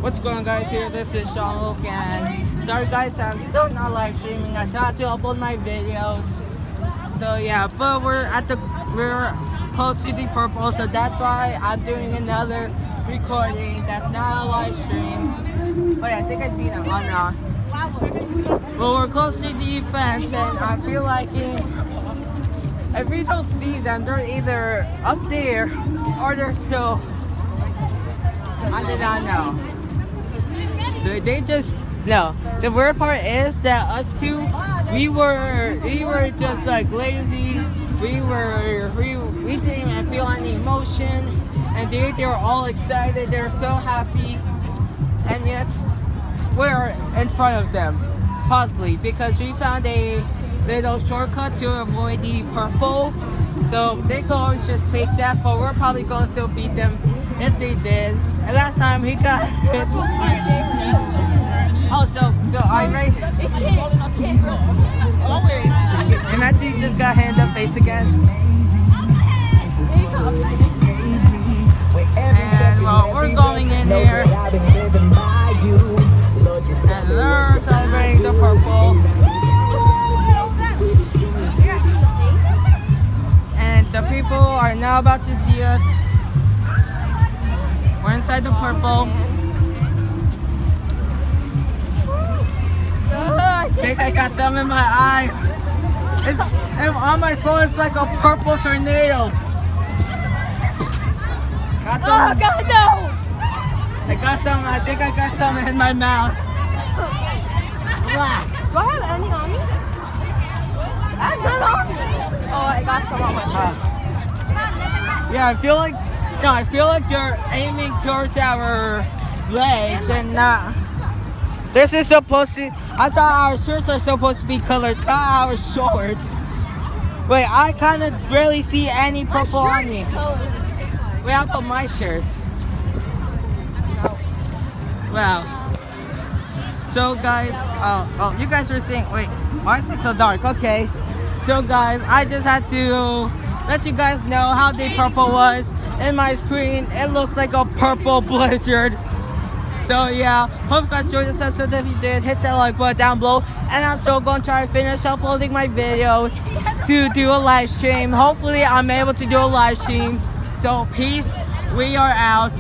What's going on, guys? Here, this is Sean Luke, and sorry guys, I'm still not live streaming. I tried to upload my videos, so yeah, but we're close to the purple, so that's why I'm doing another recording that's not a live stream. Oh yeah, I think I see them. Oh no. Well, we're close to the fence, and I feel like if we don't see them, they're either up there or they're still. I did not know. They just no. The weird part is that us two, we were just like lazy. We didn't even feel any emotion, and they were all excited. They're so happy, and yet we're in front of them, possibly because we found a little shortcut to avoid the purple. So they could always just take that, but we're probably going to still beat them if they did. And last time he got hit. Oh, so I raced. Always. And I think just got hand up face again. And well, we're going in here. And they're celebrating the purple. And the people are now about to see us. We're inside the purple. I think I got some in my eyes. And on my phone, it's like a purple tornado. Got some, oh God, no! I think I got some in my mouth. Do I have any on me? I have none on me. Oh, I got some on my shirt. Yeah, I feel like they're aiming towards our legs and not. This is supposed to. I thought our shirts are supposed to be colored, not our shorts. Wait, I kind of barely see any purple on me. Wait, how about my shirt? Wow. So guys, oh, you guys were saying. Wait, why is it so dark? Okay. So guys, I just had to let you guys know how the purple was. In my screen, it looked like a purple blizzard. So yeah, hope you guys enjoyed this episode. If you did, hit that like button down below. And I'm still going to try to finish uploading my videos to do a live stream. Hopefully I'm able to do a live stream. So peace, we are out.